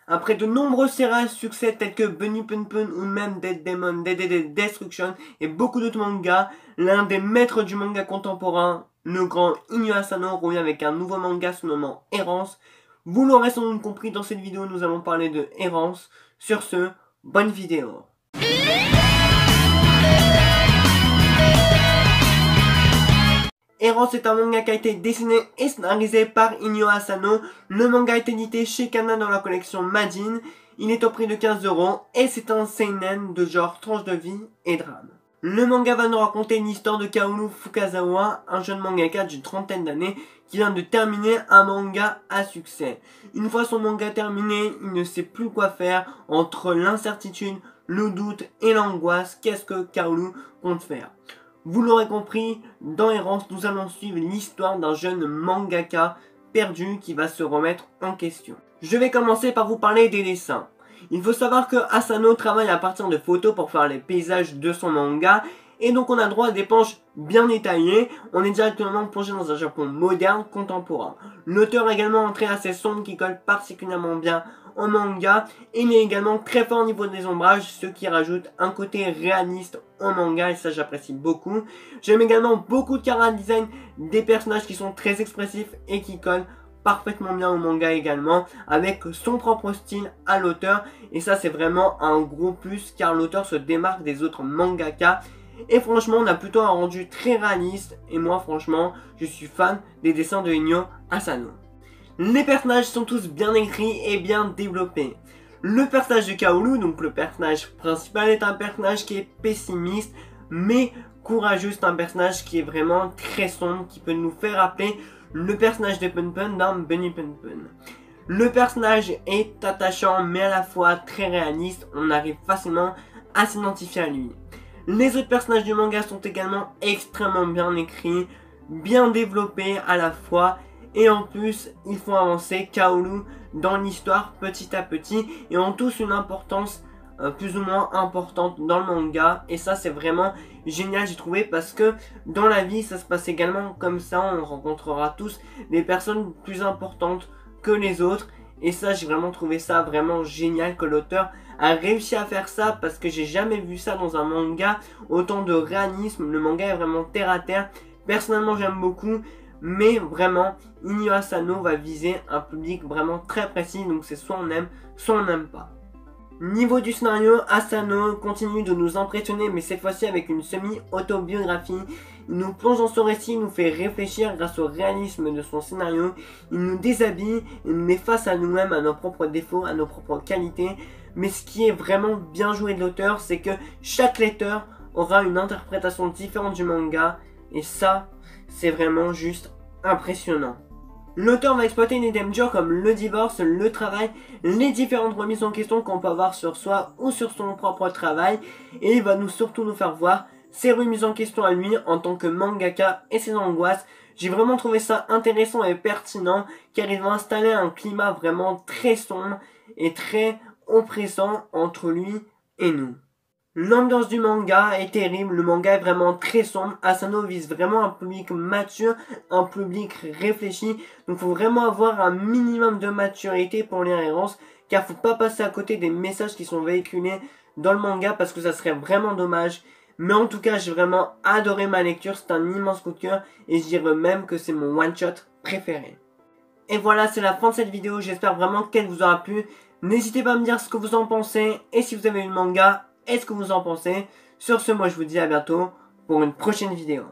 Après de nombreux séries à succès tels que Bunny Pun Pun ou même Dead Demon, Dead Destruction et beaucoup d'autres mangas, l'un des maîtres du manga contemporain, le grand Inyo Asano, revient avec un nouveau manga sous le nom Errance. Vous l'aurez sans doute compris, dans cette vidéo nous allons parler de Errance. Sur ce, bonne vidéo. Errance est un manga qui a été dessiné et scénarisé par Inyo Asano. Le manga est édité chez Kana dans la collection Majin. Il est au prix de 15 € et c'est un seinen de genre tranche de vie et drame. Le manga va nous raconter l'histoire de Kaoru Fukazawa, un jeune mangaka d'une trentaine d'années qui vient de terminer un manga à succès. Une fois son manga terminé, il ne sait plus quoi faire entre l'incertitude, le doute et l'angoisse. Qu'est-ce que Kaoru compte faire? Vous l'aurez compris, dans Errance, nous allons suivre l'histoire d'un jeune mangaka perdu qui va se remettre en question. Je vais commencer par vous parler des dessins. Il faut savoir que Asano travaille à partir de photos pour faire les paysages de son manga, et donc on a droit à des planches bien détaillées. On est directement plongé dans un Japon moderne, contemporain. L'auteur a également un trait assez sombre qui colle particulièrement bien au manga. Il est également très fort au niveau des ombrages, ce qui rajoute un côté réaliste au manga, et ça j'apprécie beaucoup. J'aime également beaucoup de chara design des personnages qui sont très expressifs et qui collent parfaitement bien au manga également, avec son propre style à l'auteur, et ça c'est vraiment un gros plus car l'auteur se démarque des autres mangaka. Et franchement on a plutôt un rendu très réaliste, et moi franchement je suis fan des dessins de Inyo Asano. Les personnages sont tous bien écrits et bien développés. Le personnage de Kaoru, donc le personnage principal, est un personnage qui est pessimiste mais courageux. C'est un personnage qui est vraiment très sombre, qui peut nous faire rappeler le personnage de Pun Pun dans Bunny Pun Pun. Le personnage est attachant mais à la fois très réaliste, on arrive facilement à s'identifier à lui. Les autres personnages du manga sont également extrêmement bien écrits, bien développés à la fois, et en plus ils font avancer Kaoru dans l'histoire petit à petit et ont tous une importance plus ou moins importante dans le manga, et ça c'est vraiment génial j'ai trouvé, parce que dans la vie ça se passe également comme ça, on rencontrera tous des personnes plus importantes que les autres, et ça j'ai vraiment trouvé ça vraiment génial que l'auteur a réussi à faire ça, parce que j'ai jamais vu ça dans un manga, autant de réalisme. Le manga est vraiment terre à terre, personnellement j'aime beaucoup, mais vraiment Inyo Asano va viser un public vraiment très précis, donc c'est soit on aime soit on n'aime pas. Niveau du scénario, Asano continue de nous impressionner, mais cette fois-ci avec une semi-autobiographie. Il nous plonge dans son récit, il nous fait réfléchir grâce au réalisme de son scénario. Il nous déshabille, il nous met face à nous-mêmes, à nos propres défauts, à nos propres qualités. Mais ce qui est vraiment bien joué de l'auteur, c'est que chaque lecteur aura une interprétation différente du manga. Et ça, c'est vraiment juste impressionnant. L'auteur va exploiter une idée dure comme le divorce, le travail, les différentes remises en question qu'on peut avoir sur soi ou sur son propre travail, et il va surtout nous faire voir ses remises en question à lui en tant que mangaka et ses angoisses. J'ai vraiment trouvé ça intéressant et pertinent car il va installer un climat vraiment très sombre et très oppressant entre lui et nous. L'ambiance du manga est terrible, le manga est vraiment très sombre. Asano vise vraiment un public mature, un public réfléchi, donc faut vraiment avoir un minimum de maturité pour lire Errance, car faut pas passer à côté des messages qui sont véhiculés dans le manga, parce que ça serait vraiment dommage. Mais en tout cas j'ai vraiment adoré ma lecture, c'est un immense coup de cœur, et je dirais même que c'est mon one shot préféré. Et voilà, c'est la fin de cette vidéo, j'espère vraiment qu'elle vous aura plu. N'hésitez pas à me dire ce que vous en pensez, et si vous avez lu le manga, est-ce que vous en pensez? Sur ce, moi je vous dis à bientôt pour une prochaine vidéo.